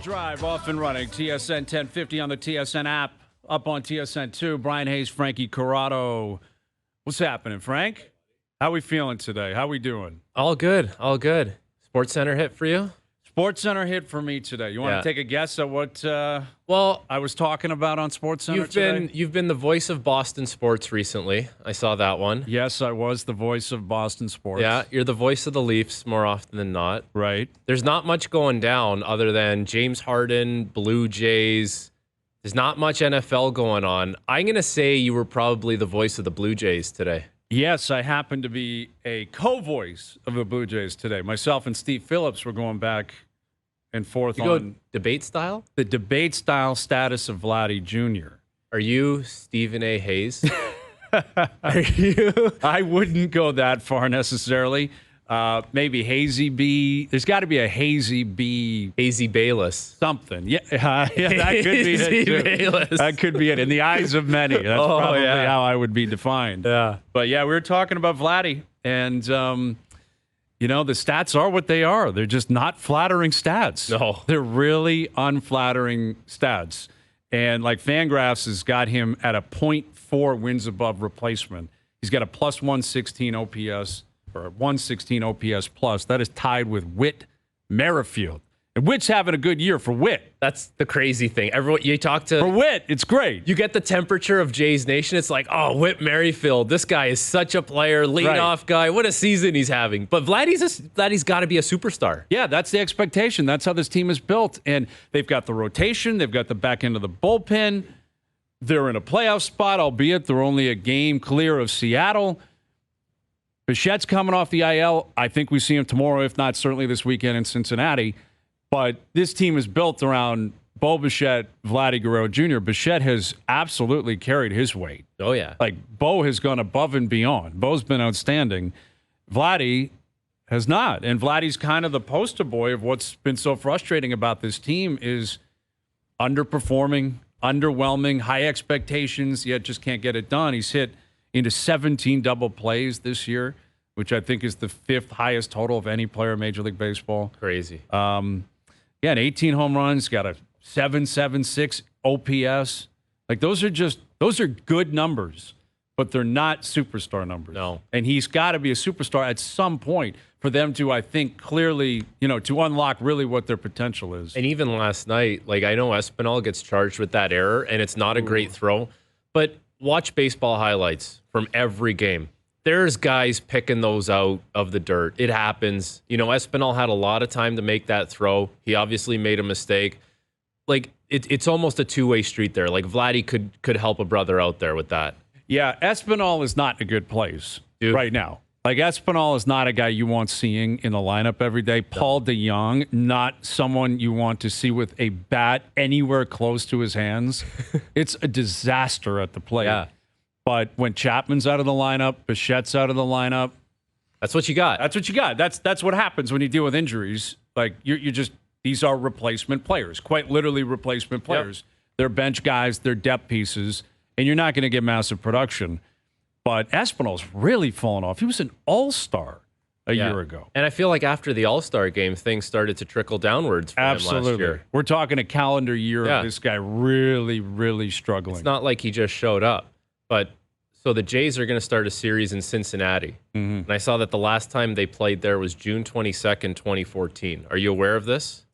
OverDrive off and running. TSN 1050 on the TSN app. Up on TSN 2. Brian Hayes, Frankie, Corrado. What's happening, Frank? How we feeling today? How we doing? All good. All good. Sports Center hit for you? Sports Center hit for me today. You want to take a guess at what I was talking about on Sports Center today? You've been the voice of Boston sports recently. I saw that one. Yes, I was the voice of Boston sports. Yeah, you're the voice of the Leafs more often than not. Right. There's not much going down other than James Harden, Blue Jays. There's not much NFL going on. I'm going to say you were probably the voice of the Blue Jays today. Yes, I happen to be a co-voice of the Blue Jays today. Myself and Steve Phillips were going back and forth on debate style? The debate style status of Vladdy Jr. Are you Stephen A. Hayes? Are you? I wouldn't go that far necessarily. Maybe Hazy B. There's got to be a Hazy B. Hazy Bayless. Something. Yeah, that could be it too. Bayless. That could be it. In the eyes of many. That's probably how I would be defined. Yeah. But yeah, we were talking about Vladdy. And, the stats are what they are. They're just not flattering stats. No. They're really unflattering stats. And like Fangraphs has got him at a .4 wins above replacement. He's got a plus 116 OPS. Or 116 OPS plus. That is tied with Whit Merrifield. And Whit's having a good year for Whit. That's the crazy thing. Everyone you talk to for Whit, it's great. You get the temperature of Jays Nation. It's like, oh, Whit Merrifield. This guy is such a player, leadoff guy. What a season he's having. But Vladdy's got to be a superstar. Yeah, that's the expectation. That's how this team is built. And they've got the rotation. They've got the back end of the bullpen. They're in a playoff spot, albeit they're only a game clear of Seattle. Bichette's coming off the IL. I think we see him tomorrow, if not certainly this weekend in Cincinnati. But this team is built around Bo Bichette, Vladimir Guerrero Jr. Bichette has absolutely carried his weight. Oh, yeah. Like, Bo has gone above and beyond. Bo's been outstanding. Vladdy has not. And Vladdy's kind of the poster boy of what's been so frustrating about this team is underperforming, underwhelming, high expectations, yet just can't get it done. He's hit into 17 double plays this year, which I think is the fifth highest total of any player in Major League Baseball. Crazy. And 18 home runs, got a 7.76 OPS. Like those are good numbers, but they're not superstar numbers. No. And he's got to be a superstar at some point for them to, I think, clearly, to unlock really what their potential is. And even last night, like I know Espinal gets charged with that error, and it's not a great throw, but watch baseball highlights from every game. There's guys picking those out of the dirt. It happens. Espinal had a lot of time to make that throw. He obviously made a mistake. Like, it's almost a two-way street there. Like, Vladdy could help a brother out there with that. Yeah, Espinal is not in a good place right now. Like, Espinal is not a guy you want seeing in the lineup every day. Paul DeJong, not someone you want to see with a bat anywhere close to his hands. It's a disaster at the plate. Yeah. But when Chapman's out of the lineup, Bichette's out of the lineup. That's what you got. That's what you got. That's what happens when you deal with injuries. Like, you're just, these are replacement players, quite literally replacement players. Yep. They're bench guys, they're depth pieces, and you're not going to get massive production. But Espinal's really fallen off. He was an all-star a year ago. And I feel like after the all-star game, things started to trickle downwards for him last year. We're talking a calendar year of this guy really, really struggling. It's not like he just showed up. But so the Jays are going to start a series in Cincinnati. Mm-hmm. And I saw that the last time they played there was June 22nd, 2014. Are you aware of this?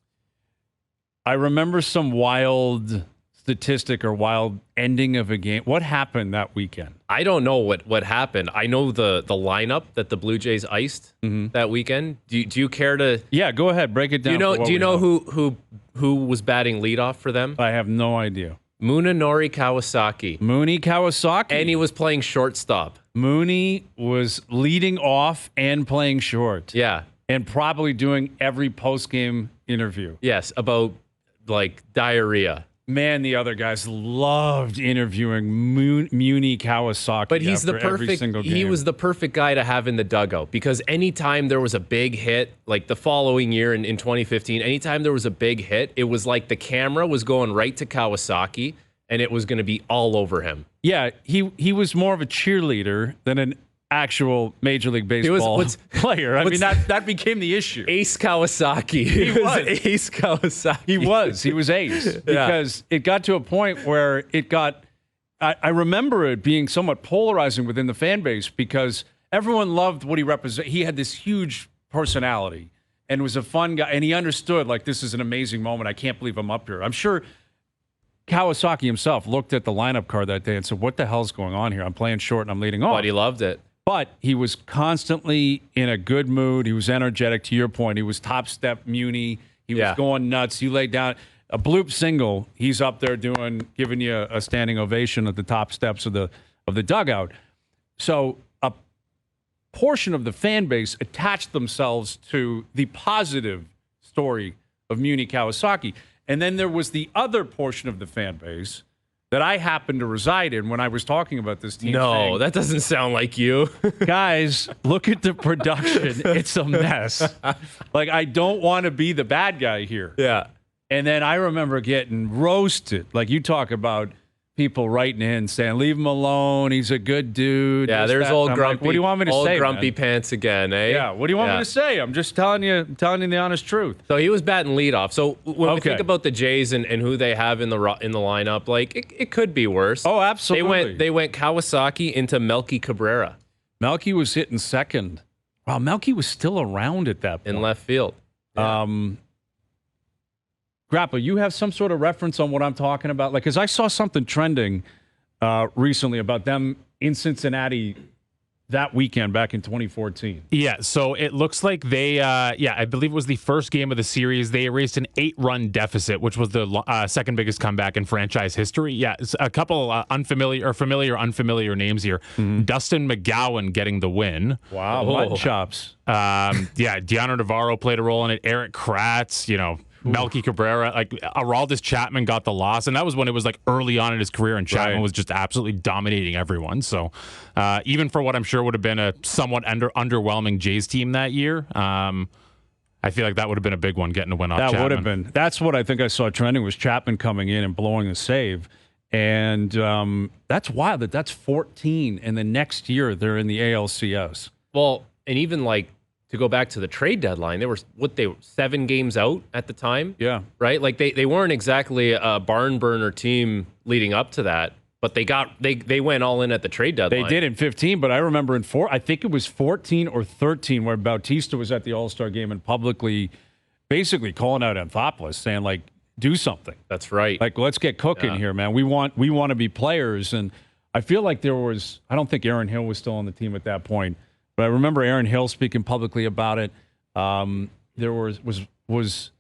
I remember some wild statistic or wild ending of a game. What happened that weekend? I don't know what happened. I know the lineup that the Blue Jays iced that weekend. Do you care to? Yeah, go ahead. Break it down. Do you know who was batting leadoff for them? I have no idea. Muni Kawasaki. Muni Kawasaki. And he was playing shortstop. Muni was leading off and playing short. Yeah. And probably doing every post-game interview. Yes, about like diarrhea. Man, the other guys loved interviewing Muni Kawasaki. But he's the every perfect. single game. He was the perfect guy to have in the dugout because anytime there was a big hit, like the following year in 2015, anytime there was a big hit, it was like the camera was going right to Kawasaki and it was going to be all over him. Yeah, he was more of a cheerleader than an actual Major League Baseball player. I mean, that became the issue. Ace Kawasaki. He was Ace Kawasaki. He was ace because it got to a point where it got. I remember it being somewhat polarizing within the fan base because everyone loved what he represented. He had this huge personality and was a fun guy, and he understood like this is an amazing moment. I can't believe I'm up here. I'm sure Kawasaki himself looked at the lineup card that day and said, "What the hell's going on here? I'm playing short and I'm leading off." But he loved it. But he was constantly in a good mood. He was energetic. To your point, he was top step Muni. He was going nuts. He laid down a bloop single. He's up there giving you a standing ovation at the top steps of the dugout. So a portion of the fan base attached themselves to the positive story of Muni Kawasaki. And then there was the other portion of the fan base that I happened to reside in when I was talking about this team. No, saying, that doesn't sound like you. guys, look at the production. It's a mess. Like, I don't want to be the bad guy here. Yeah. And then I remember getting roasted. Like, you talk about people writing in saying, leave him alone. He's a good dude. Yeah, there's old grumpy. Like, what do you want me to say, Old grumpy man? pants again, eh? Yeah, what do you want me to say? I'm just telling you the honest truth. So he was batting leadoff. So when we think about the Jays and who they have in the lineup, like it could be worse. Oh, absolutely. They went Kawasaki into Melky Cabrera. Melky was hitting second. Wow, Melky was still around at that point. In left field. Yeah. Grappa, you have some sort of reference on what I'm talking about? Like, because I saw something trending recently about them in Cincinnati that weekend back in 2014. Yeah, so it looks like they, I believe it was the first game of the series. They erased an 8-run deficit, which was the second biggest comeback in franchise history. Yeah, it's a couple unfamiliar names here. Mm-hmm. Dustin McGowan getting the win. Wow, mutton chops. Deanna Navarro played a role in it. Eric Kratz, Melky Cabrera, like Aroldis Chapman got the loss, and that was when it was like early on in his career, and Chapman was just absolutely dominating everyone. So even for what I'm sure would have been a somewhat underwhelming Jays team that year, I feel like that would have been a big one, getting a win off Chapman. That would have been. That's what I think I saw trending was Chapman coming in and blowing the save, and that's wild that's 14, and the next year they're in the ALCS. Well, and even like, to go back to the trade deadline, they were 7 games out at the time. Yeah. Right? Like they weren't exactly a barn burner team leading up to that, but they went all in at the trade deadline. They did in 15, but I remember in I think it was 14 or 13 where Bautista was at the All-Star game and publicly basically calling out Anthopoulos, saying like, do something. That's right. Like, let's get cooking here, man. We want to be players. And I feel like I don't think Aaron Hill was still on the team at that point. But I remember Aaron Hill speaking publicly about it. There was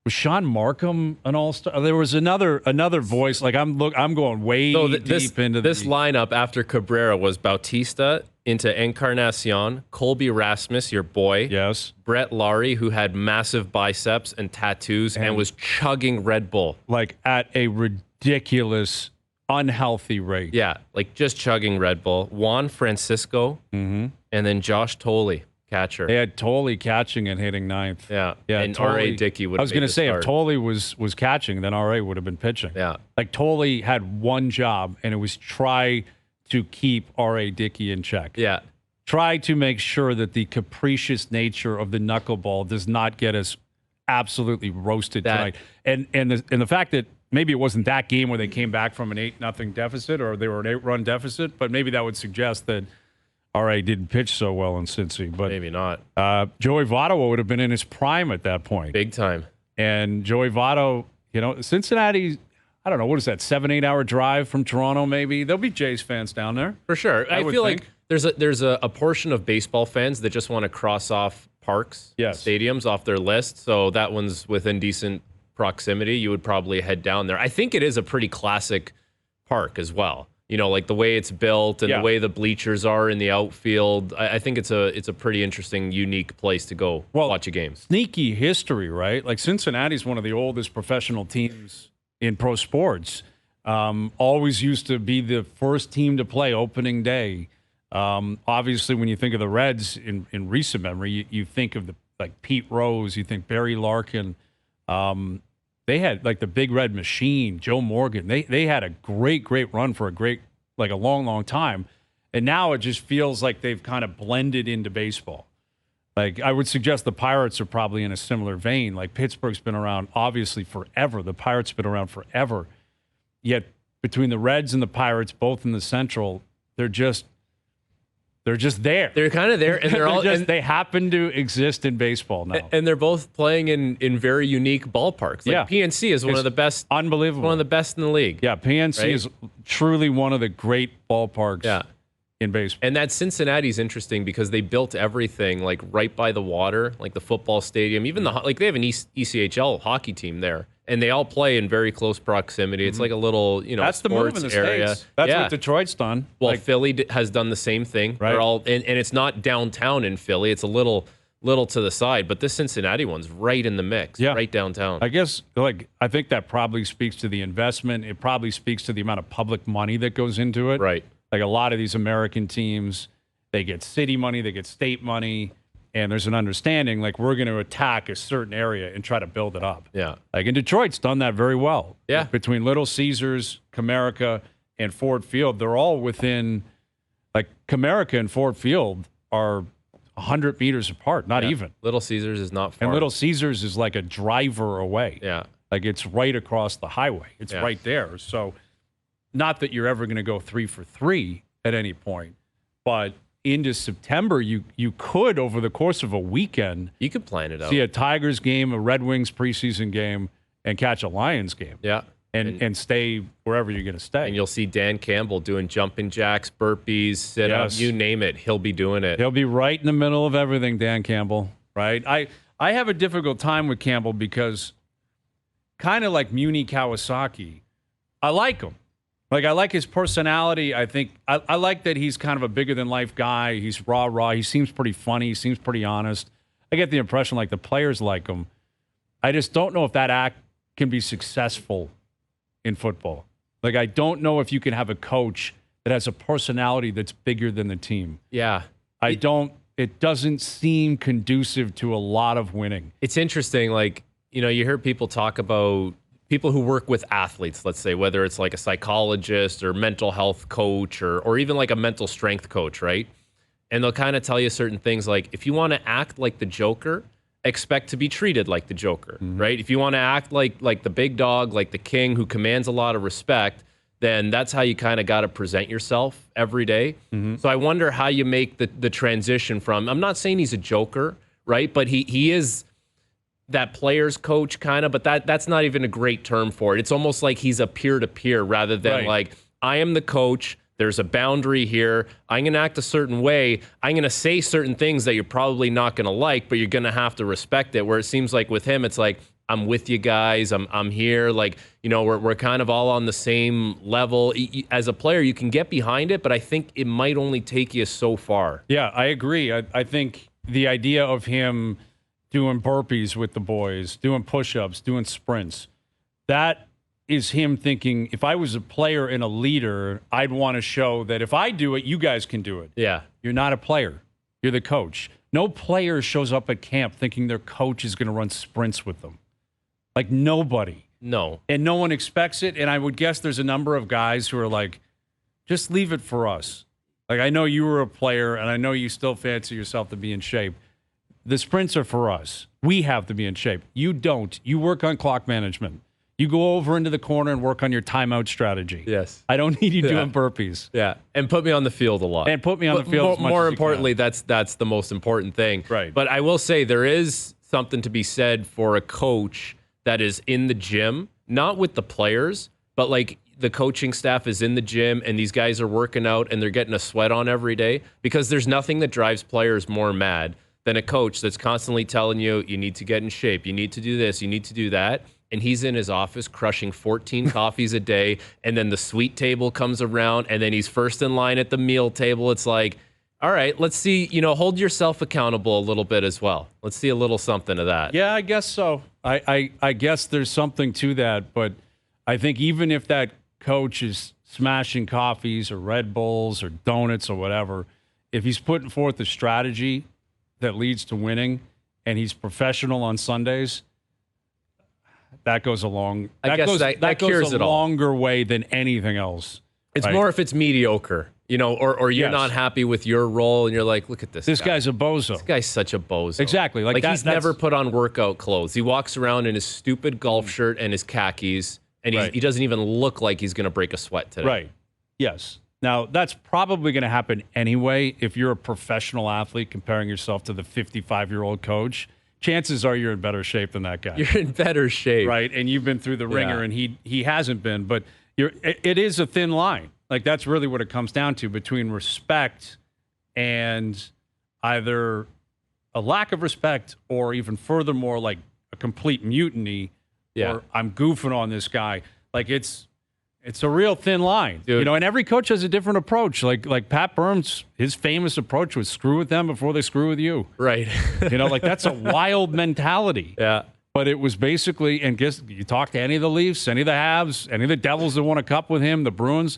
Sean Markham an all-star? There was another voice. Like I'm going way deep into this lineup after Cabrera was Bautista into Encarnacion, Colby Rasmus, your boy. Yes. Brett Laurie, who had massive biceps and tattoos and was chugging Red Bull. Like at a ridiculous, unhealthy rate. Yeah, like just chugging Red Bull. Juan Francisco, and then Josh Tolley, catcher. They had Tolley catching and hitting ninth. Yeah. And Tolley, R.A. Dickey would have I was going to say, if Tolley was catching, then R.A. would have been pitching. Yeah. Like Tolley had one job, and it was try to keep R.A. Dickey in check. Yeah. Try to make sure that the capricious nature of the knuckleball does not get us absolutely roasted tonight. And the fact that maybe it wasn't that game where they came back from an 8-0 deficit or they were an 8-run deficit, but maybe that would suggest that R.A. didn't pitch so well in Cincy. But maybe not. Joey Votto would have been in his prime at that point. Big time. And Joey Votto, Cincinnati, I don't know, what is that, 7-8 hour drive from Toronto maybe? There'll be Jays fans down there. For sure. I feel like there's a portion of baseball fans that just want to cross off parks, stadiums off their list. So that one's within decent proximity. You would probably head down there. I think it is a pretty classic park as well. Like the way it's built and the way the bleachers are in the outfield. I think it's a pretty interesting, unique place to go watch a game. Sneaky history, right? Like Cincinnati's one of the oldest professional teams in pro sports. Always used to be the first team to play opening day. Obviously, when you think of the Reds in recent memory, you think of like Pete Rose, you think Barry Larkin. They had like the Big Red Machine, Joe Morgan. They had a great run for a long time. And now it just feels like they've kind of blended into baseball. Like, I would suggest the Pirates are probably in a similar vein. Like, Pittsburgh's been around, obviously, forever. The Pirates have been around forever. Yet, between the Reds and the Pirates, both in the Central, they're just there. They're kind of there, and they're all they happen to exist in baseball now. And they're both playing in very unique ballparks. Like PNC is one of the best. Unbelievable. One of the best in the league. Yeah, PNC is truly one of the great ballparks in baseball. And that Cincinnati's interesting because they built everything like right by the water, like the football stadium. Even they have an ECHL hockey team there, and they all play in very close proximity. It's like a little, that's the move in the area. States. That's what Detroit's done. Well, Philly has done the same thing. Right. They're all, and it's not downtown in Philly. It's a little to the side, but this Cincinnati one's right in the mix, right downtown. I guess, I think that probably speaks to the investment. It probably speaks to the amount of public money that goes into it. Right. Like a lot of these American teams, they get city money, they get state money, and there's an understanding like we're going to attack a certain area and try to build it up. Yeah. Like, and Detroit's done that very well. Yeah. Between Little Caesars, Comerica, and Ford Field, they're all within, like, Comerica and Ford Field are 100 meters apart, not even. Little Caesars is not far. And Little Caesars is like a driver away. Yeah. Like, it's right across the highway. It's right there. So, not that you're ever going to go 3 for 3 at any point, but into September, you could, over the course of a weekend, you could plan it out. See a Tigers game, a Red Wings preseason game, and catch a Lions game. Yeah. And stay wherever you're going to stay. And you'll see Dan Campbell doing jumping jacks, burpees, sit-ups, you name it. He'll be doing it. He'll be right in the middle of everything, Dan Campbell, right? I have a difficult time with Campbell because, kind of like Muni Kawasaki, I like him. Like, I like his personality. I think I like that he's kind of a bigger-than-life guy. He's raw. He seems pretty funny. He seems pretty honest. I get the impression like the players like him. I just don't know if that act can be successful in football. Like, I don't know if you can have a coach that has a personality that's bigger than the team. Yeah. It doesn't seem conducive to a lot of winning. It's interesting. Like, you hear people talk about people who work with athletes, let's say, whether it's like a psychologist or mental health coach or even like a mental strength coach, right? And they'll kind of tell you certain things like, if you want to act like the Joker, expect to be treated like the Joker, right? If you want to act like the big dog, like the king who commands a lot of respect, then that's how you kind of got to present yourself every day. So I wonder how you make the transition from, I'm not saying he's a Joker, right? But he is that player's coach kind of, but that's not even a great term for it. It's almost like he's a peer-to-peer rather than like, I am the coach. There's a boundary here. I'm going to act a certain way. I'm going to say certain things that you're probably not going to like, but you're going to have to respect it. Where it seems like with him, it's like, I'm with you guys. I'm here. Like, we're kind of all on the same level. As a player, you can get behind it, but I think it might only take you so far. Yeah, I agree. I think the idea of him doing burpees with the boys, doing push-ups, doing sprints, that is him thinking, if I was a player and a leader, I'd want to show that if I do it, you guys can do it. Yeah. You're not a player. You're the coach. No player shows up at camp thinking their coach is going to run sprints with them. Like, nobody. No. And no one expects it. And I would guess there's a number of guys who are like, just leave it for us. Like, I know you were a player, and I know you still fancy yourself to be in shape. The sprints are for us. We have to be in shape. You don't. You work on clock management. You go over into the corner and work on your timeout strategy. Yes. I don't need you doing burpees. Yeah. And put me on the field a lot. And put me on the field as much more as importantly, that's the most important thing. Right. But I will say there is something to be said for a coach that is in the gym, not with the players, but like the coaching staff is in the gym and these guys are working out and they're getting a sweat on every day, because there's nothing that drives players more mad than a coach that's constantly telling you, you need to get in shape, you need to do this, you need to do that. And he's in his office crushing 14 coffees a day, and then the sweet table comes around, and then he's first in line at the meal table. It's like, all right, let's see, hold yourself accountable a little bit as well. Let's see a little something of that. Yeah, I guess so. I guess there's something to that, but I think even if that coach is smashing coffees or Red Bulls or donuts or whatever, if he's putting forth a strategy that leads to winning and he's professional on Sundays, that goes a that cures it all. longer way than anything else. It's right? more if it's mediocre. You know, or you're Yes. not happy with your role, and you're like, look at this. This guy. guy's a bozo. This guy's such a bozo. Exactly. Like he's never put on workout clothes. He walks around in his stupid golf shirt and his khakis, and he doesn't even look like he's going to break a sweat today. Right. Yes. Now, that's probably going to happen anyway if you're a professional athlete comparing yourself to the 55-year-old coach. Chances are you're in better shape than that guy. You're in better shape. Right, and you've been through the ringer, and he hasn't been. But it is a thin line. Like, that's really what it comes down to between respect and either a lack of respect or even furthermore, like a complete mutiny. Yeah. Or I'm goofing on this guy. Like, it's a real thin line. Dude. You know, and every coach has a different approach. Like Pat Burns, his famous approach was screw with them before they screw with you. Right. You know, like that's a wild mentality. Yeah. But it was basically, and guess you talk to any of the Leafs, any of the Habs, any of the Devils that won a cup with him, the Bruins.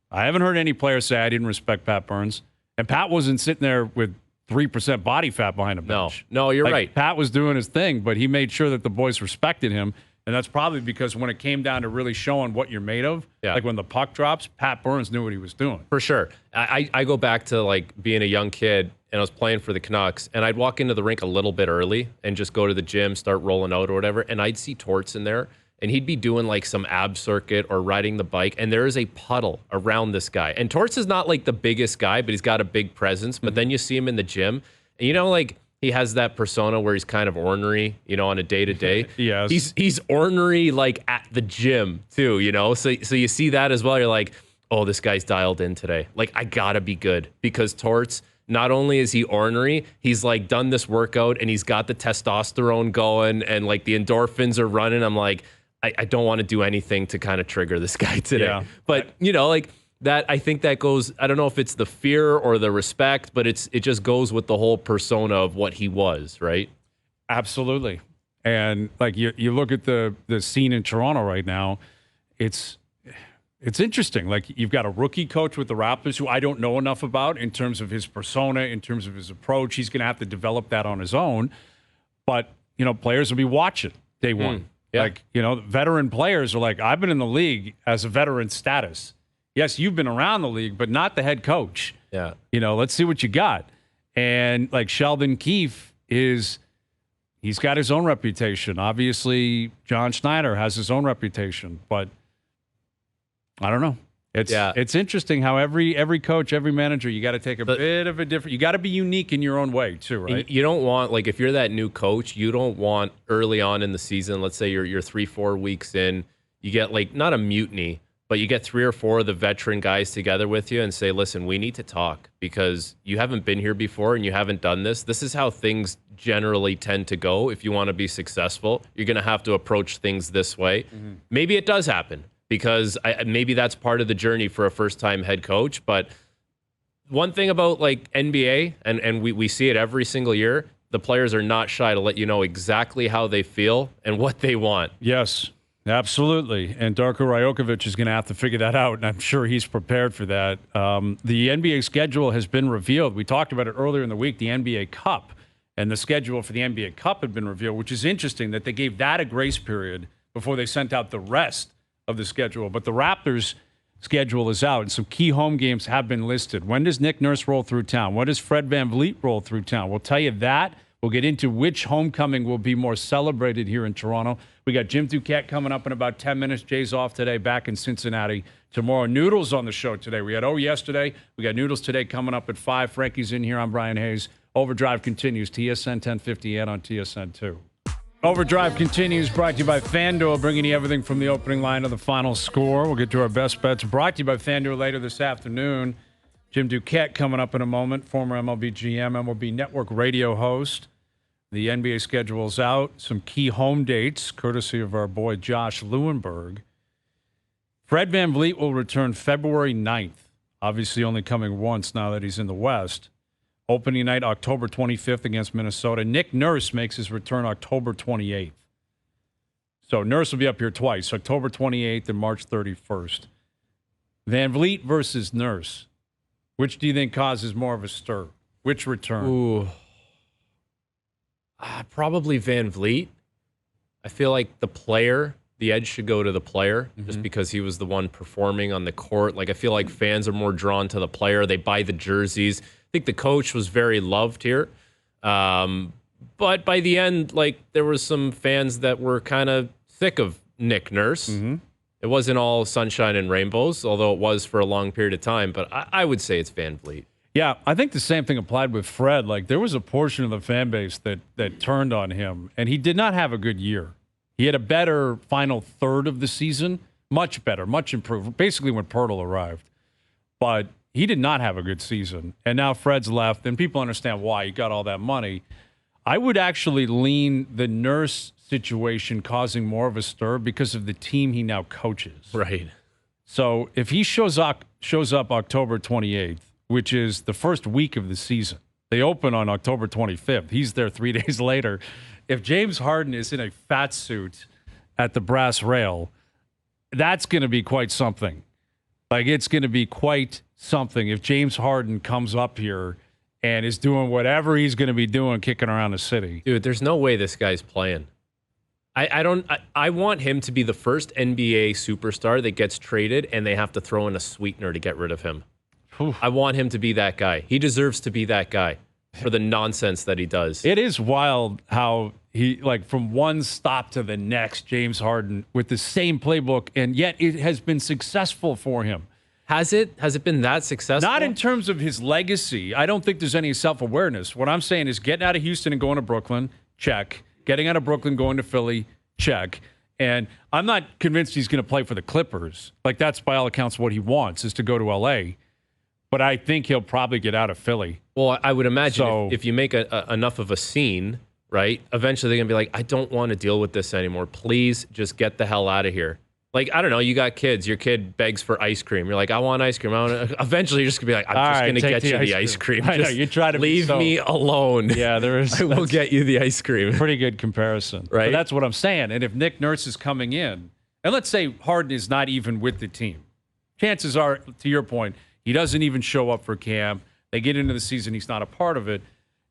I haven't heard any player say I didn't respect Pat Burns. And Pat wasn't sitting there with 3% body fat behind a bench. No, you're right. Pat was doing his thing, but he made sure that the boys respected him. And that's probably because when it came down to really showing what you're made of, like when the puck drops, Pat Burns knew what he was doing. For sure. I go back to like being a young kid and I was playing for the Canucks and I'd walk into the rink a little bit early and just go to the gym, start rolling out or whatever. And I'd see Torts in there and he'd be doing like some ab circuit or riding the bike. And there is a puddle around this guy. And Torts is not like the biggest guy, but he's got a big presence. But then you see him in the gym and you know, like, he has that persona where he's kind of ornery, you know, on a day-to-day. Yes. He's ornery, like, at the gym, too, you know? So you see that as well. You're like, oh, this guy's dialed in today. Like, I gotta be good. Because Torts, not only is he ornery, he's, like, done this workout, and he's got the testosterone going, and, like, the endorphins are running. I'm like, I don't want to do anything to kind of trigger this guy today. Yeah. But, you know, like... That I think that goes, I don't know if it's the fear or the respect, but it just goes with the whole persona of what he was, right? Absolutely. And like you look at the scene in Toronto right now, it's interesting. Like you've got a rookie coach with the Raptors who I don't know enough about in terms of his persona, in terms of his approach. He's going to have to develop that on his own. But, you know, players will be watching day one. Yeah. Like, you know, veteran players are like, I've been in the league as a veteran status. Yes, you've been around the league, but not the head coach. Yeah. You know, let's see what you got. And like Sheldon Keefe he's got his own reputation. Obviously, John Schneider has his own reputation, but I don't know. It's interesting how every coach, every manager, you got to take a bit of a different, you got to be unique in your own way too, right? You don't want, like, if you're that new coach, you don't want early on in the season, let's say you're 3-4 weeks in, you get like, not a mutiny, but you get 3 or 4 of the veteran guys together with you and say, listen, we need to talk because you haven't been here before and you haven't done this. This is how things generally tend to go. If you want to be successful, you're going to have to approach things this way. Mm-hmm. Maybe it does happen because maybe that's part of the journey for a first-time head coach. But one thing about like NBA, and we see it every single year, the players are not shy to let you know exactly how they feel and what they want. Yes. Absolutely. And Darko Rajokovic is going to have to figure that out, and I'm sure he's prepared for that. The NBA schedule has been revealed. We talked about it earlier in the week, the NBA Cup, and the schedule for the NBA Cup had been revealed, which is interesting that they gave that a grace period before they sent out the rest of the schedule. But the Raptors' schedule is out, and some key home games have been listed. When does Nick Nurse roll through town? When does Fred VanVleet roll through town? We'll tell you that. We'll get into which homecoming will be more celebrated here in Toronto. We got Jim Duquette coming up in about 10 minutes. Jay's off today, back in Cincinnati tomorrow. Noodles on the show today. We had yesterday. We got Noodles today coming up at 5. Frankie's in here. I'm Bryan Hayes. OverDrive continues. TSN 1050 and on TSN 2. OverDrive continues, brought to you by FanDuel, bringing you everything from the opening line to the final score. We'll get to our best bets. Brought to you by FanDuel later this afternoon. Jim Duquette coming up in a moment, former MLB GM, MLB Network radio host. The NBA schedule's out. Some key home dates, courtesy of our boy Josh Lewenberg. Fred VanVleet will return February 9th. Obviously only coming once now that he's in the West. Opening night, October 25th against Minnesota. Nick Nurse makes his return October 28th. So Nurse will be up here twice, October 28th and March 31st. VanVleet versus Nurse. Which do you think causes more of a stir? Which return? Ooh. Probably VanVleet. I feel like the player, the edge should go to the player just because he was the one performing on the court. Like, I feel like fans are more drawn to the player. They buy the jerseys. I think the coach was very loved here. But by the end, like, there was some fans that were kind of sick of Nick Nurse. It wasn't all sunshine and rainbows, although it was for a long period of time. But I would say it's Van Vliet. Yeah, I think the same thing applied with Fred. Like, there was a portion of the fan base that turned on him, and he did not have a good year. He had a better final third of the season, much better, much improved, basically when Pirtle arrived. But he did not have a good season. And now Fred's left, and people understand why. He got all that money. I would actually lean the Nurse situation causing more of a stir because of the team he now coaches. Right. So if he shows up October 28th, which is the first week of the season, they open on October 25th. He's there 3 days later. If James Harden is in a fat suit at the brass rail, that's going to be quite something. Like, it's going to be quite something if James Harden comes up here and is doing whatever he's going to be doing, kicking around the city. Dude, there's no way this guy's playing. I want him to be the first NBA superstar that gets traded and they have to throw in a sweetener to get rid of him. I want him to be that guy. He deserves to be that guy for the nonsense that he does. It is wild how he, like, from one stop to the next, James Harden with the same playbook, and yet it has been successful for him. Has it? Has it been that successful? Not in terms of his legacy. I don't think there's any self-awareness. What I'm saying is getting out of Houston and going to Brooklyn, check. Getting out of Brooklyn, going to Philly, check. And I'm not convinced he's going to play for the Clippers. Like, that's by all accounts what he wants, is to go to L.A., but I think he'll probably get out of Philly. Well, I would imagine if you make enough of a scene, right, eventually they're going to be like, I don't want to deal with this anymore. Please just get the hell out of here. Like, I don't know, you got kids. Your kid begs for ice cream. You're like, I want ice cream. Eventually, you're just going to be like, I'm just going to get you the ice cream. I know, you try to leave me alone. Yeah, there is. I will get you the ice cream. Pretty good comparison. Right? But that's what I'm saying. And if Nick Nurse is coming in, and let's say Harden is not even with the team, chances are, to your point, he doesn't even show up for camp. They get into the season, he's not a part of it.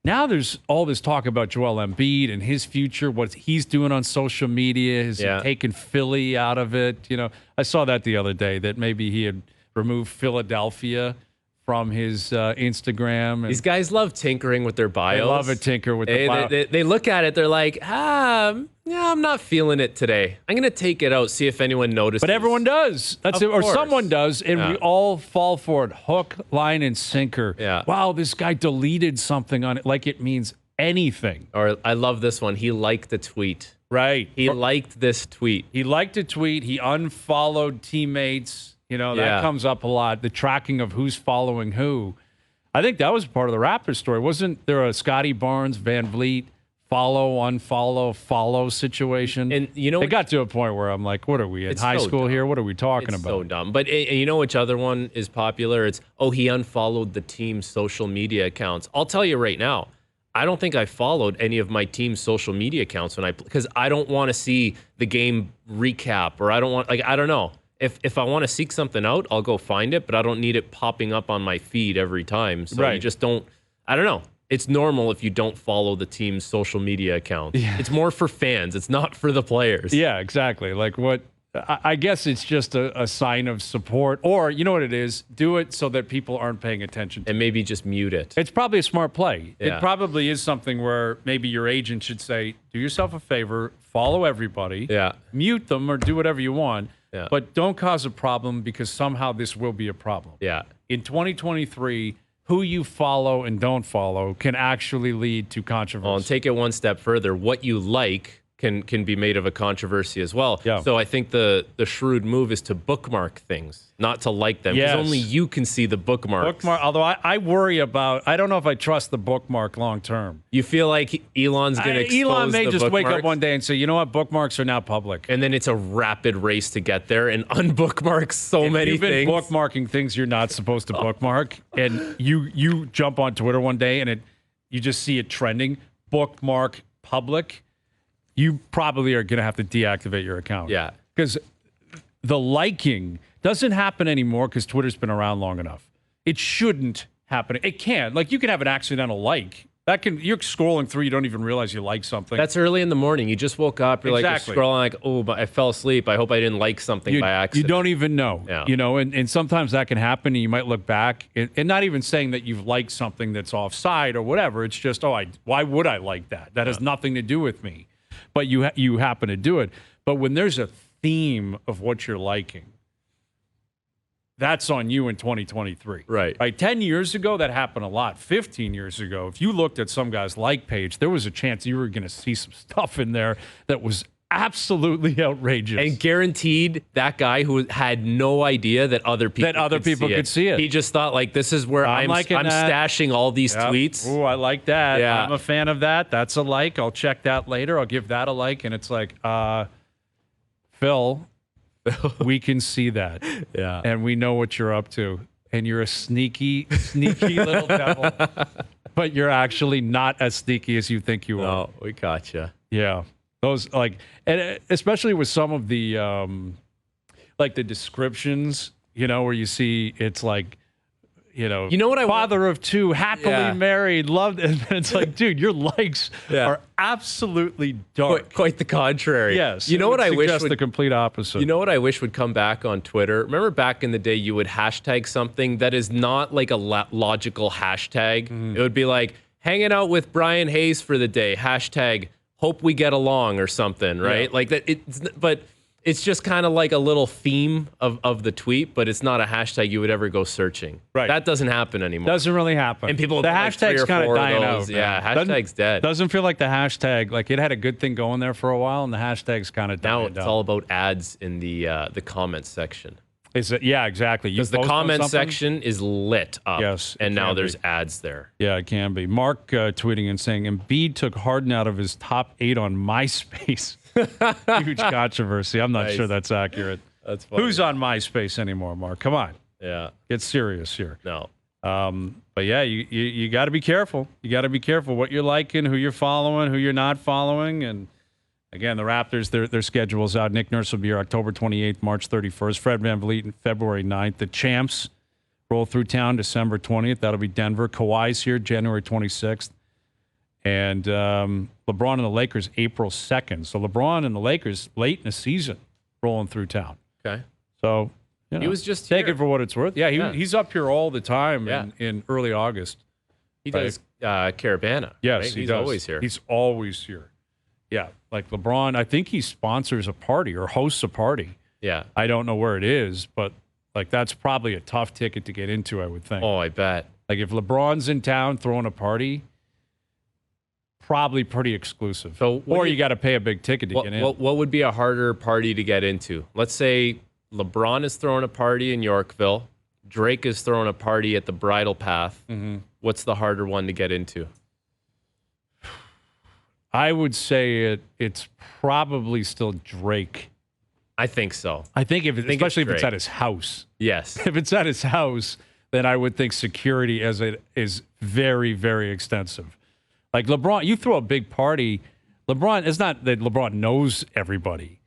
Now there's all this talk about Joel Embiid and his future, what he's doing on social media, has he taken Philly out of it. You know, I saw that the other day, that maybe he had removed Philadelphia from his Instagram. And these guys love tinkering with their bios. They love a tinker with the bio. They look at it, they're like, yeah, I'm not feeling it today. I'm going to take it out, see if anyone notices. But everyone does. That's it. Or someone does, and we all fall for it. Hook, line, and sinker. Yeah. Wow, this guy deleted something on it like it means anything. Or I love this one. He liked the tweet. Right. He liked this tweet. He liked a tweet. He unfollowed teammates. You know, that comes up a lot. The tracking of who's following who. I think that was part of the Raptors story. Wasn't there a Scotty Barnes, Van Vliet, follow, unfollow, follow situation? And you know, it got to a point where I'm like, what are we in high school here? What are we talking about? So dumb. But you know which other one is popular? It's, he unfollowed the team's social media accounts. I'll tell you right now, I don't think I followed any of my team's social media accounts because I don't want to see the game recap, or I don't know. If I want to seek something out, I'll go find it, but I don't need it popping up on my feed every time. So you just don't, I don't know. It's normal if you don't follow the team's social media account. Yeah. It's more for fans. It's not for the players. Yeah, exactly. Like I guess it's just a sign of support, or you know what it is? Do it so that people aren't paying attention to and maybe just mute it. It's probably a smart play. Yeah. It probably is something where maybe your agent should say, do yourself a favor, follow everybody, mute them, or do whatever you want. Yeah. But don't cause a problem, because somehow this will be a problem. Yeah. In 2023, who you follow and don't follow can actually lead to controversy. And take it one step further. What you like can be made of a controversy as well. Yeah. So I think the shrewd move is to bookmark things, not to like them. Because only you can see the bookmarks. Although I worry about, I don't know if I trust the bookmark long term. You feel like Elon's going to expose Elon may the just bookmarks? wake up one day and say, you know what, bookmarks are now public. And then it's a rapid race to get there and unbookmark so many things. things. You've been bookmarking things you're not supposed to bookmark, and you jump on Twitter one day and you just see it trending, bookmark public, you probably are going to have to deactivate your account. Yeah. Because the liking doesn't happen anymore because Twitter's been around long enough. It shouldn't happen. It can. Like, you can have an accidental like. You're scrolling through, you don't even realize you like something. That's early in the morning. You just woke up. You're Exactly. like you're scrolling like, oh, but I fell asleep. I hope I didn't like something by accident. You don't even know. Yeah. You know, and sometimes that can happen, and you might look back, and not even saying that you've liked something that's offside or whatever. It's just, why would I like that? That has nothing to do with me. But you happen to do it. But when there's a theme of what you're liking, that's on you in 2023. Right. 10 years ago, that happened a lot. 15 years ago, if you looked at some guy's like page, there was a chance you were going to see some stuff in there that was absolutely outrageous. And guaranteed that guy who had no idea that other people could see it. He just thought like, this is where I'm stashing all these tweets. Oh, I like that. Yeah. I'm a fan of that. That's a like. I'll check that later. I'll give that a like. And it's like, Phil, we can see that. Yeah. And we know what you're up to. And you're a sneaky little devil. But you're actually not as sneaky as you think you are. No, we gotcha. Yeah. Those and especially with some of the the descriptions, where you see it's like, what father of two, happily married, loved, and it's like, dude, your likes are absolutely dark. Quite the contrary. Yes. You know what I wish would the complete opposite. You know what I wish would come back on Twitter? Remember back in the day, you would hashtag something that is not like a logical hashtag. It would be like hanging out with Bryan Hayes for the day. Hashtag hope we get along or something, right? Yeah. Like that. But it's just kind of like a little theme of the tweet, but it's not a hashtag you would ever go searching. Right. That doesn't happen anymore. Doesn't really happen. And people, the like hashtag's kind of dying out. Yeah, man. hashtag's dead. Doesn't feel like the hashtag, like it had a good thing going there for a while, and the hashtag's kind of dying out. Now it's all about ads in the comments section. Is it? Yeah, exactly. Because the comment section is lit up. Yes, and now there's ads there. Yeah, it can be. Mark tweeting and saying, Embiid took Harden out of his top 8 on MySpace. Huge controversy. I'm not sure that's accurate. That's funny. Who's on MySpace anymore, Mark? Come on. Yeah. Get serious here. No. But yeah, you got to be careful. You got to be careful what you're liking, who you're following, who you're not following. And again, the Raptors, their schedule's out. Nick Nurse will be here October 28th, March 31st. Fred VanVleet February 9th. The Champs roll through town December 20th. That'll be Denver. Kawhi's here January 26th. And LeBron and the Lakers April 2nd. So LeBron and the Lakers late in the season rolling through town. Okay. So, he was just take here. it for what it's worth. Yeah, he's up here all the time in early August. He does Caravana. Yes, right? he He's does. always here. He's always here. Yeah, like LeBron, I think he sponsors a party or hosts a party. Yeah. I don't know where it is, but like that's probably a tough ticket to get into, I would think. Oh, I bet. Like if LeBron's in town throwing a party, probably pretty exclusive. So or you got to pay a big ticket to get in. What would be a harder party to get into? Let's say LeBron is throwing a party in Yorkville. Drake is throwing a party at the Bridle Path. Mm-hmm. What's the harder one to get into? I would say it's probably still Drake. I think so. I think especially if it's at his house. Yes. If it's at his house, then I would think security as it is very, very extensive. Like LeBron, you throw a big party. LeBron, it's not that LeBron knows everybody,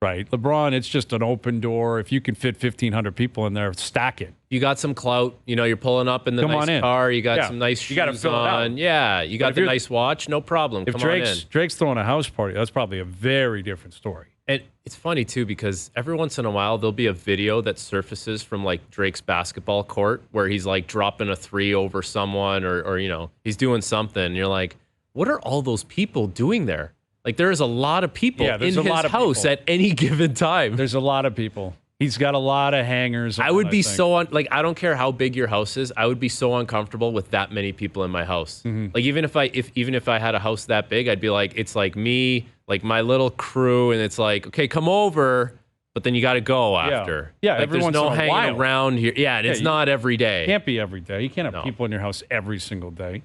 right? LeBron, it's just an open door. If you can fit 1,500 people in there, stack it. You got some clout. You're pulling up in the nice car. You got some nice shoes you gotta fill on. It out. Yeah, you got the nice watch. No problem. If Drake's throwing a house party, that's probably a very different story. And it's funny, too, because every once in a while, there'll be a video that surfaces from, like, Drake's basketball court where he's, like, dropping a 3 over someone or he's doing something. And you're like, what are all those people doing there? Like, there is a lot of people in his house at any given time. There's a lot of people. He's got a lot of hangers. I would be I don't care how big your house is. I would be so uncomfortable with that many people in my house. Mm-hmm. Like even if I had a house that big, I'd be like, it's like me, like my little crew, and it's like, okay, come over, but then you got to go after. Yeah, like, everyone's there's no hanging around here. Yeah, and it's not every day. It can't be every day. You can't have people in your house every single day.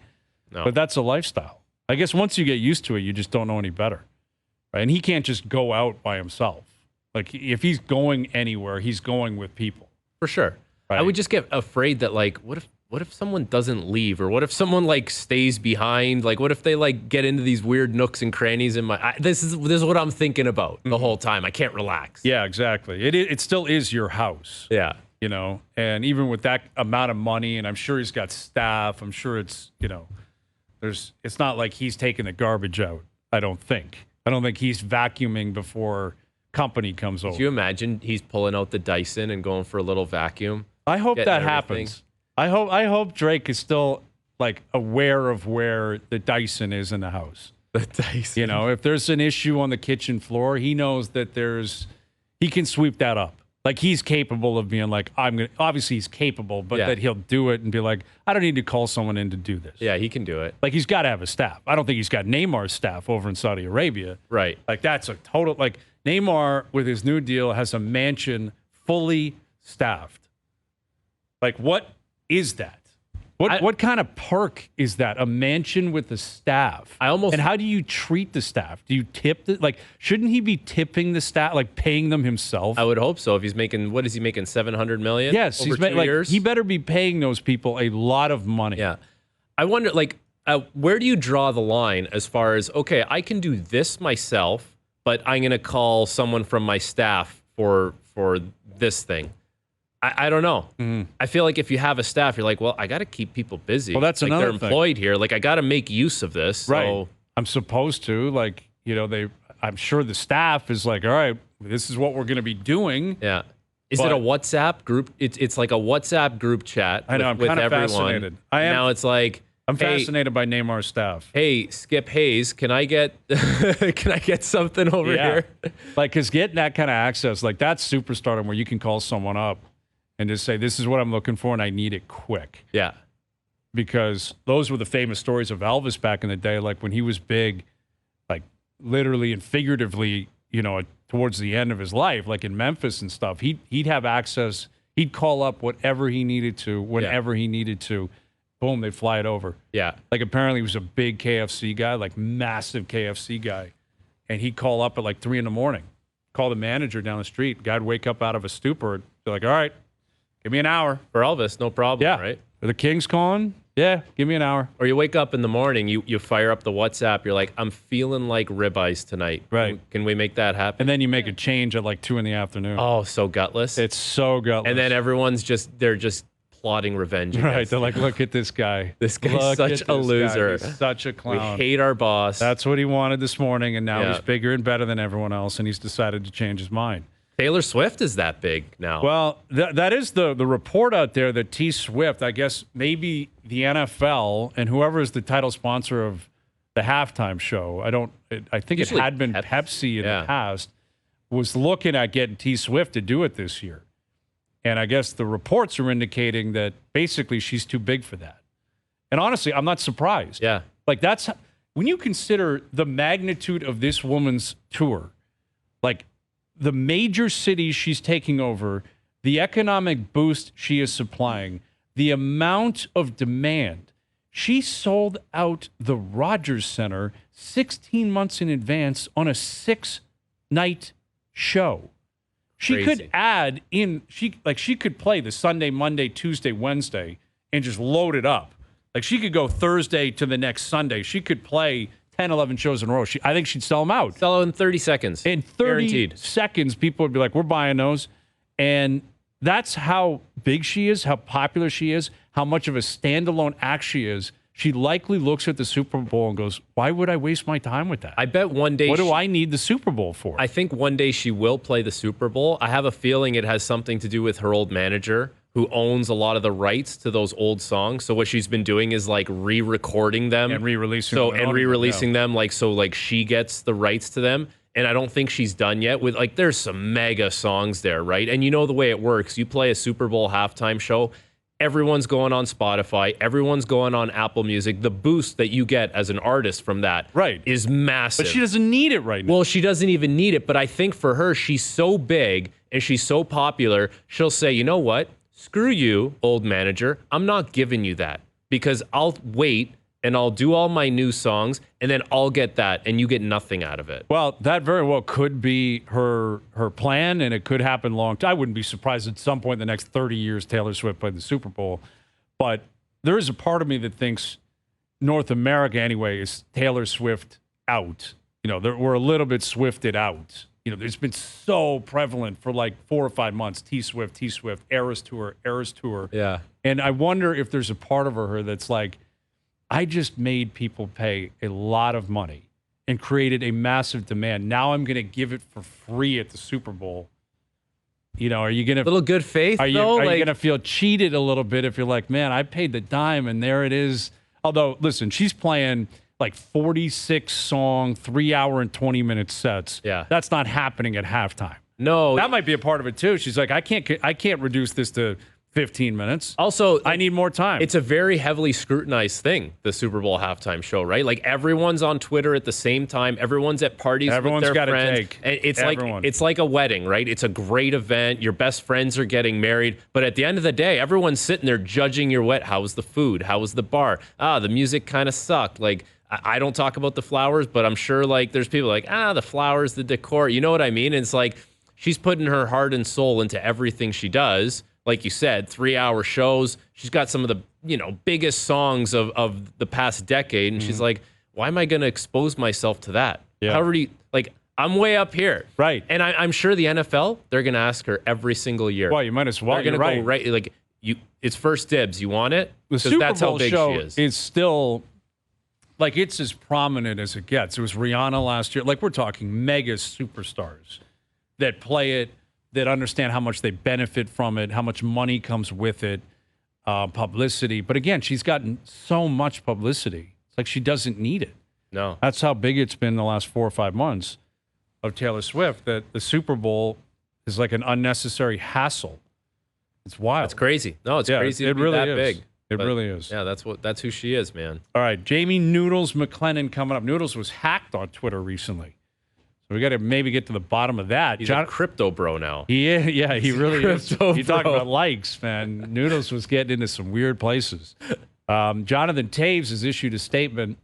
No. But that's a lifestyle. I guess once you get used to it, you just don't know any better, right? And he can't just go out by himself. Like, if he's going anywhere, he's going with people. For sure. Right? I would just get afraid that, like, what if someone doesn't leave? Or what if someone, like, stays behind? Like, what if they, like, get into these weird nooks and crannies in my... This is what I'm thinking about the whole time. I can't relax. Yeah, exactly. It still is your house. Yeah. And even with that amount of money, and I'm sure he's got staff, I'm sure it's, it's not like he's taking the garbage out. I don't think he's vacuuming before company comes over. Can you imagine he's pulling out the Dyson and going for a little vacuum? I hope that everything. happens. I hope Drake is still like aware of where the Dyson is in the house. The Dyson. You know, if there's an issue on the kitchen floor, he knows that he can sweep that up. Like he's capable of being like, obviously he's capable, but that he'll do it and be like, I don't need to call someone in to do this. Yeah, he can do it. Like he's got to have a staff. I don't think he's got Neymar's staff over in Saudi Arabia. Right. Like that's a total, like Neymar with his new deal has a mansion fully staffed. Like what is that? What kind of perk is that? A mansion with a staff. And how do you treat the staff? Do you tip shouldn't he be tipping the staff, like paying them himself? I would hope so. If he's making, what is he making, $700 million? Yes, over 2 years? He better be paying those people a lot of money. Yeah. I wonder, where do you draw the line as far as, okay, I can do this myself, but I'm going to call someone from my staff for this thing? I don't know. Mm-hmm. I feel like if you have a staff, you're like, well, I got to keep people busy. Well, that's another they're employed here. Like, I got to make use of this. Right. So. I'm supposed to. Like, you know, I'm sure the staff is like, all right, this is what we're going to be doing. Yeah. Is it a WhatsApp group? It's like a WhatsApp group chat. I know. I'm kind of fascinated. Now it's like, I'm fascinated by Neymar's staff. Hey, Skip Hayes, can I get something over here? Like, because getting that kind of access, like that's superstardom where you can call someone up and just say, this is what I'm looking for, and I need it quick. Yeah. Because those were the famous stories of Elvis back in the day, like when he was big, like literally and figuratively, you know, towards the end of his life, like in Memphis and stuff, he'd have access. He'd call up whatever he needed to, whenever he needed to. Boom, they'd fly it over. Yeah. Like apparently he was a big KFC guy, like massive KFC guy. And he'd call up at like 3 a.m, call the manager down the street. Guy'd wake up out of a stupor, be like, all right, give me an hour. For Elvis, no problem, right? Are the Kings calling? Yeah, give me an hour. Or you wake up in the morning, you fire up the WhatsApp, you're like, I'm feeling like ribeyes tonight. Right. Can we make that happen? And then you make a change at like 2 p.m. Oh, so gutless. It's so gutless. And then everyone's they're just plotting revenge. Right. They're like, look at this guy. This guy's such a loser. He's such a clown. We hate our boss. That's what he wanted this morning, and now he's bigger and better than everyone else, and he's decided to change his mind. Taylor Swift is that big now. Well, that is the report out there that T Swift, I guess maybe the NFL and whoever is the title sponsor of the halftime show, I think Usually it had been Pepsi in the past, was looking at getting T Swift to do it this year. And I guess the reports are indicating that basically she's too big for that. And honestly, I'm not surprised. Yeah. Like when you consider the magnitude of this woman's tour, like the major cities she's taking over, the economic boost she is supplying, the amount of demand. She sold out the Rogers Center 16 months in advance on a 6-night show. She could add in, she could play the Sunday, Monday, Tuesday, Wednesday and just load it up. Like she could go Thursday to the next Sunday. She could play 10, 11 shows in a row. I think she'd sell them out. Sell out in 30 seconds. In 30 seconds, people would be like, we're buying those. And that's how big she is, how popular she is, how much of a standalone act she is. She likely looks at the Super Bowl and goes, why would I waste my time with that? I bet one day... What do I need the Super Bowl for? I think one day she will play the Super Bowl. I have a feeling it has something to do with her old manager, who owns a lot of the rights to those old songs. So what she's been doing is like re-recording them and re-releasing them, like she gets the rights to them. And I don't think she's done yet with like there's some mega songs there, right? And you know the way it works. You play a Super Bowl halftime show, everyone's going on Spotify, everyone's going on Apple Music. The boost that you get as an artist from that is massive. But she doesn't need it right now. Well, she doesn't even need it. But I think for her, she's so big and she's so popular, she'll say, you know what? Screw you, old manager. I'm not giving you that because I'll wait and I'll do all my new songs and then I'll get that and you get nothing out of it. Well, that very well could be her plan and it could happen long time. I wouldn't be surprised at some point in the next 30 years Taylor Swift played the Super Bowl. But there is a part of me that thinks North America anyway is Taylor Swift out. You know, we're a little bit Swifted out. You know, it's been so prevalent for like 4 or 5 months. T Swift, Eras Tour. Yeah. And I wonder if there's a part of her that's like, I just made people pay a lot of money and created a massive demand. Now I'm going to give it for free at the Super Bowl. Are you going to... little good faith, Are you though? going to feel cheated a little bit if you're like, man, I paid the dime and there it is? Although, listen, she's playing like 46-song, 3-hour and 20-minute sets. Yeah. That's not happening at halftime. No. That might be a part of it, too. She's like, I can't reduce this to 15 minutes. Also, I need more time. It's a very heavily scrutinized thing, the Super Bowl halftime show, right? Like everyone's on Twitter at the same time. Everyone's at parties Everyone's with their got friends. a take. And Everyone. it's like a wedding, right? It's a great event. Your best friends are getting married. But at the end of the day, everyone's sitting there judging your wet. How was the food? How was the bar? The music kind of sucked. Like, I don't talk about the flowers, but I'm sure like there's people like, the flowers, the decor. You know what I mean? And it's like she's putting her heart and soul into everything she does. Like you said, 3-hour shows. She's got some of the biggest songs of the past decade, and she's like, "Why am I going to expose myself to that? Yeah. I'm way up here, right?" And I'm sure the NFL, they're going to ask her every single year. Well, you might as well. They're going to go right. Like it's first dibs. You want it? The Super that's Bowl how big show she is. Still like it's as prominent as it gets. It was Rihanna last year. Like we're talking mega superstars that play it, that understand how much they benefit from it, how much money comes with it, publicity. But again, she's gotten so much publicity. It's like she doesn't need it. No. That's how big it's been the last 4 or 5 months of Taylor Swift, that the Super Bowl is like an unnecessary hassle. It's wild. It's crazy. No, it's crazy to be really that is. big. It really is. Yeah, that's who she is, man. All right, Jamie Noodles McLennan coming up. Noodles was hacked on Twitter recently. So we got to maybe get to the bottom of that. He's a crypto bro now. He really is. You talk bro. about likes, man. Noodles was getting into some weird places. Jonathan Toews has issued a statement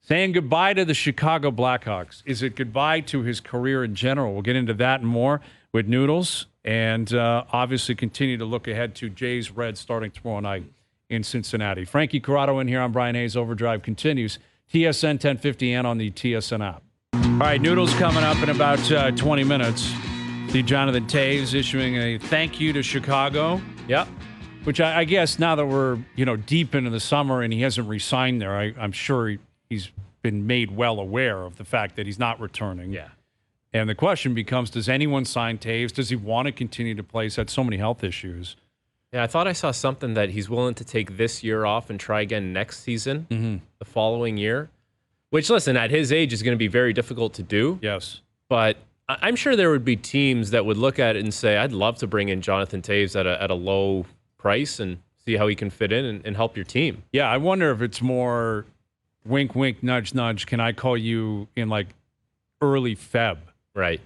saying goodbye to the Chicago Blackhawks. Is it goodbye to his career in general? We'll get into that and more with Noodles, and obviously continue to look ahead to Jays Reds starting tomorrow night in Cincinnati. Frankie Corrado in here on Bryan Hayes. OverDrive continues. TSN 1050 and on the TSN app. All right, Noodles coming up in about 20 minutes. See Jonathan Toews issuing a thank you to Chicago. Yep. Which I guess now that we're deep into the summer and he hasn't re-signed there, I'm sure he's been made well aware of the fact that he's not returning. Yeah. And the question becomes, does anyone sign Toews? Does he want to continue to play? He's had so many health issues. Yeah, I thought I saw something that he's willing to take this year off and try again next season, the following year. Which, listen, at his age is going to be very difficult to do. Yes. But I'm sure there would be teams that would look at it and say, I'd love to bring in Jonathan Toews at a low price and see how he can fit in and help your team. Yeah, I wonder if it's more wink, wink, nudge, nudge. Can I call you in like early Feb? Right.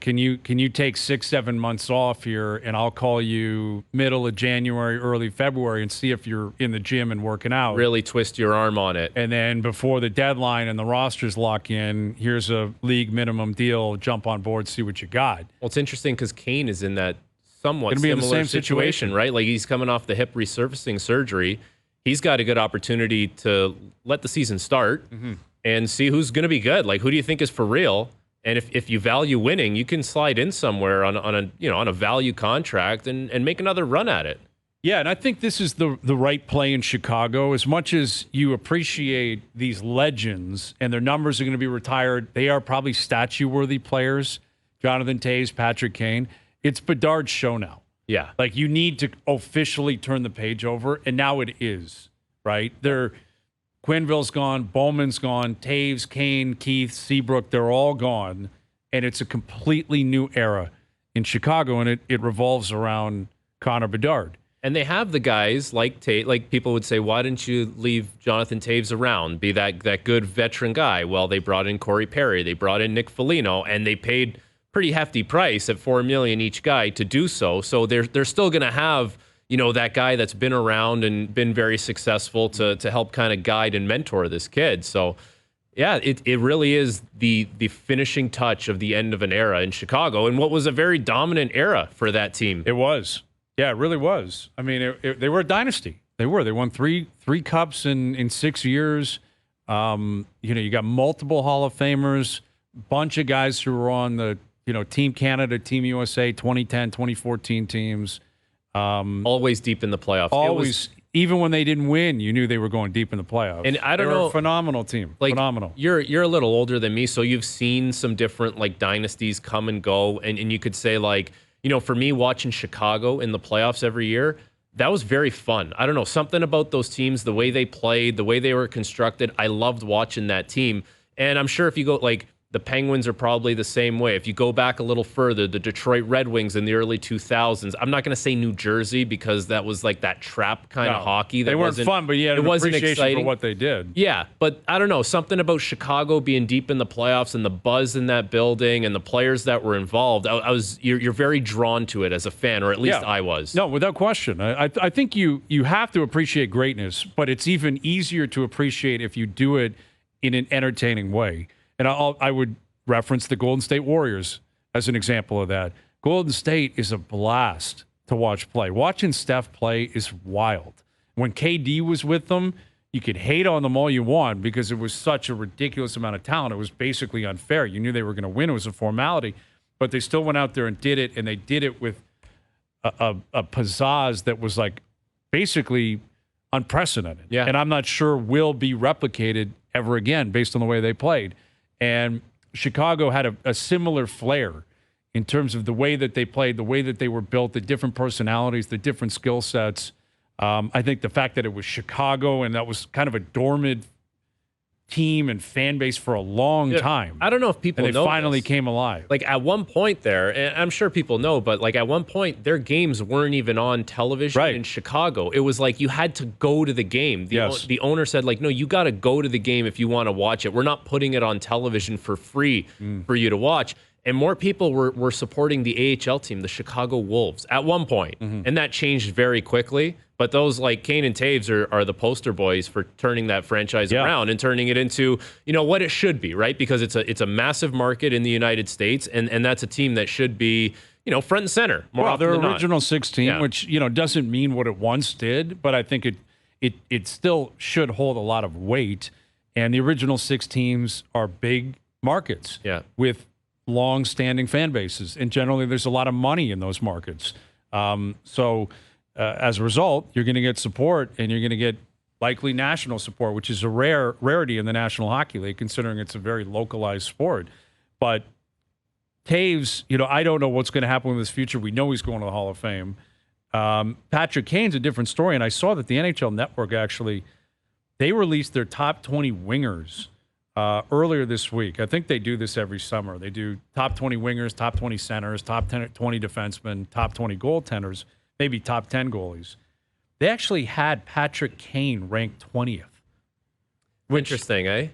Can you take 6-7 months off here and I'll call you middle of January, early February and see if you're in the gym and working out. Really twist your arm on it. And then before the deadline and the rosters lock in, here's a league minimum deal, jump on board, see what you got. Well, it's interesting because Kane is in that somewhat Gonna be in similar the same situation, right? Like he's coming off the hip resurfacing surgery. He's got a good opportunity to let the season start and see who's going to be good. Like, who do you think is for real? And if you value winning, you can slide in somewhere on a value contract and make another run at it. Yeah, and I think this is the right play in Chicago. As much as you appreciate these legends and their numbers are going to be retired, they are probably statue-worthy players. Jonathan Toews, Patrick Kane. It's Bedard's show now. Yeah. Like, you need to officially turn the page over, and now it is, right? Quenneville's gone, Bowman's gone, Toews, Kane, Keith, Seabrook, they're all gone, and it's a completely new era in Chicago, and it revolves around Connor Bedard. And they have the guys like Tate, like people would say, why didn't you leave Jonathan Toews around, be that good veteran guy? Well, they brought in Corey Perry, they brought in Nick Foligno, and they paid pretty hefty price at $4 million each guy to do so. So they're still going to have that guy that's been around and been very successful to help kind of guide and mentor this kid. So, yeah, it really is the finishing touch of the end of an era in Chicago and what was a very dominant era for that team. It was. Yeah, it really was. I mean, they were a dynasty. They were. They won three cups in 6 years. You got multiple Hall of Famers, bunch of guys who were on the Team Canada, Team USA, 2010, 2014 teams. Always deep in the playoffs. Always even when they didn't win, you knew they were going deep in the playoffs. And I don't They were know, a phenomenal team. like, Phenomenal. You're a little older than me, so you've seen some different like dynasties come and go, and you could say like, for me watching Chicago in the playoffs every year, that was very fun. I don't know, something about those teams, the way they played, the way they were constructed. I loved watching that team. And I'm sure if you go like the Penguins are probably the same way. If you go back a little further, the Detroit Red Wings in the early 2000s. I'm not going to say New Jersey because that was like that trap kind of hockey. They weren't fun, but it wasn't appreciation for what they did. Yeah, but I don't know, something about Chicago being deep in the playoffs and the buzz in that building and the players that were involved. You're very drawn to it as a fan, or at least I was. No, without question. I think you have to appreciate greatness, but it's even easier to appreciate if you do it in an entertaining way. And I would reference the Golden State Warriors as an example of that. Golden State is a blast to watch play. Watching Steph play is wild. When KD was with them, you could hate on them all you want because it was such a ridiculous amount of talent. It was basically unfair. You knew they were going to win. It was a formality. But they still went out there and did it, and they did it with a pizzazz that was like basically unprecedented. Yeah. And I'm not sure will be replicated ever again based on the way they played. And Chicago had a similar flair in terms of the way that they played, the way that they were built, the different personalities, the different skill sets. I think the fact that it was Chicago and that was kind of a dormant team and fan base for a long time. I don't know if people and know they finally this. came alive. Like at one point there, and I'm sure people know, but like at one point their games weren't even on television in Chicago. It was like you had to go to the game. The owner said like, no, you got to go to the game if you want to watch it. We're not putting it on television for free for you to watch. And more people were supporting the AHL team, the Chicago Wolves, at one point. And that changed very quickly. But those like Kane and Toews are the poster boys for turning that franchise around and turning it into, what it should be, right? Because it's a massive market in the United States, and that's a team that should be, front and center more often their than not. original 16, which, doesn't mean what it once did, but I think it still should hold a lot of weight. And the original 6 teams are big markets with long-standing fan bases, and generally there's a lot of money in those markets. As a result, you're going to get support, and you're going to get likely national support, which is a rarity in the National Hockey League, considering it's a very localized sport. But Toews, I don't know what's going to happen with his future. We know he's going to the Hall of Fame. Patrick Kane's a different story, and I saw that the NHL Network actually, they released their top 20 wingers earlier this week. I think they do this every summer. They do top 20 wingers, top 20 centers, top 20 defensemen, top 20 goaltenders, maybe top 10 goalies. They actually had Patrick Kane ranked 20th. Interesting, eh?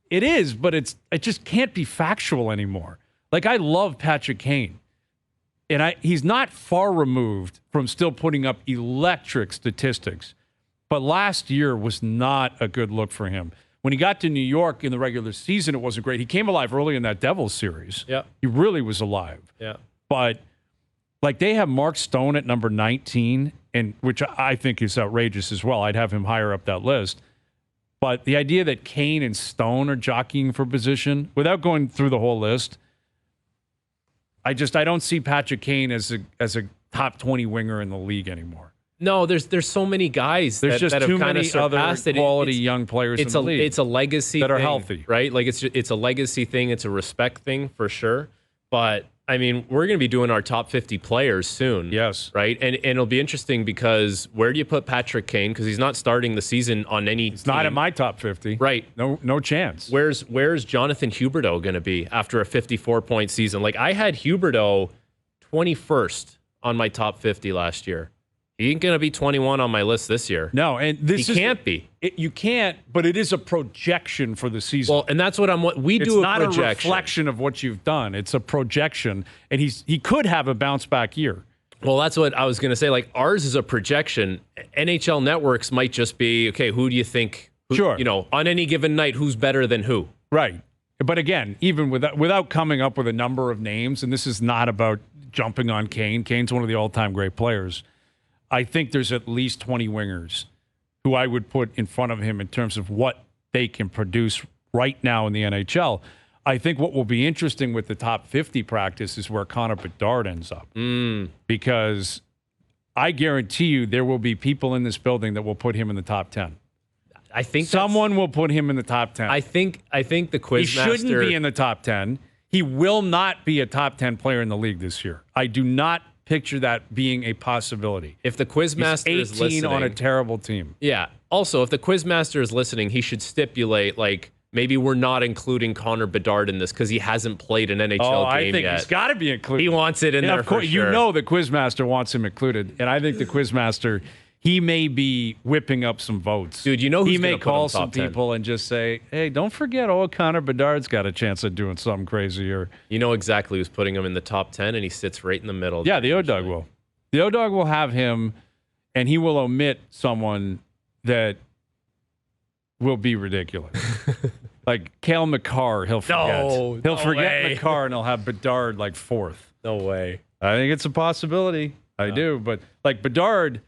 It is, but it just can't be factual anymore. Like, I love Patrick Kane, and he's not far removed from still putting up electric statistics, but last year was not a good look for him. When he got to New York in the regular season, it wasn't great. He came alive early in that Devils series. Yeah. He really was alive. Yeah. But like, they have Mark Stone at number 19, and which I think is outrageous as well. I'd have him higher up that list. But the idea that Kane and Stone are jockeying for position, without going through the whole list, I don't see Patrick Kane as a top 20 winger in the league anymore. No, there's so many guys that have too kind many of other surpassed it. quality young players in the league. It's a legacy that thing, are healthy, right? Like it's a legacy thing. It's a respect thing for sure. But I mean, we're going to be doing our top 50 players soon. Yes. Right? And it'll be interesting because where do you put Patrick Kane? Because he's not starting the season on any It's not in my top 50. Right. No chance. Where's Jonathan Huberdeau going to be after a 54-point season? Like, I had Huberdeau 21st on my top 50 last year. He ain't going to be 21 on my list this year. No, and this he can't be. You can't, but it is a projection for the season. Well, and that's what we do. It's not a projection. a reflection of what you've done. It's a projection, and he could have a bounce back year. Well, that's what I was going to say. Like, ours is a projection. NHL networks might just be, okay, who do you think? Sure. On any given night, who's better than who? Right. But again, even without coming up with a number of names, and this is not about jumping on Kane. Kane's one of the all-time great players. I think there's at least 20 wingers who I would put in front of him in terms of what they can produce right now in the NHL. I think what will be interesting with the top 50 practice is where Connor Bedard ends up. Because I guarantee you there will be people in this building that will put him in the top 10. I think someone will put him in the top 10. I think the Quizmaster... He shouldn't be in the top 10. He will not be a top 10 player in the league this year. I do not picture that being a possibility. If the Quizmaster is listening... 18 on a terrible team. Yeah. Also, if the Quizmaster is listening, he should stipulate, like, maybe we're not including Connor Bedard in this because he hasn't played an NHL game yet. I think he's got to be included. He wants it in there for sure. You know the Quizmaster wants him included, and I think the Quizmaster... He may be whipping up some votes. Dude, you know who's he may put call him some top 10. people and just say, hey, don't forget Connor Bedard's got a chance of doing something crazy here. You know exactly who's putting him in the top 10, and he sits right in the middle. Yeah, the O-Dog will. The O-Dog will have him, and he will omit someone that will be ridiculous. Like Cale Makar, he'll forget. He'll forget Makar, and he'll have Bedard like fourth. No way. I think it's a possibility. I do. But like Bedard...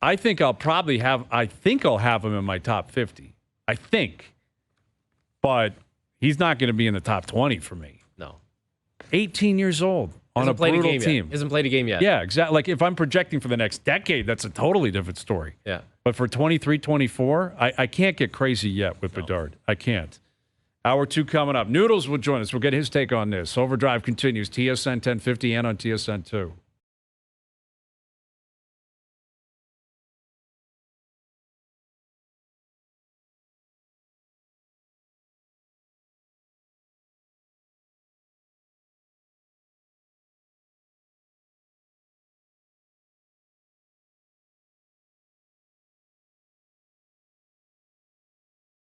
I think I'll have him in my top 50. I think. But he's not going to be in the top 20 for me. No. 18 years old on a brutal team. Hasn't played a game yet. Yeah, exactly. Like if I'm projecting for the next decade, that's a totally different story. Yeah. But for 23, 24, I can't get crazy yet with Bedard. I can't. Hour 2 coming up. Noodles will join us. We'll get his take on this. OverDrive continues. TSN 1050 and on TSN 2.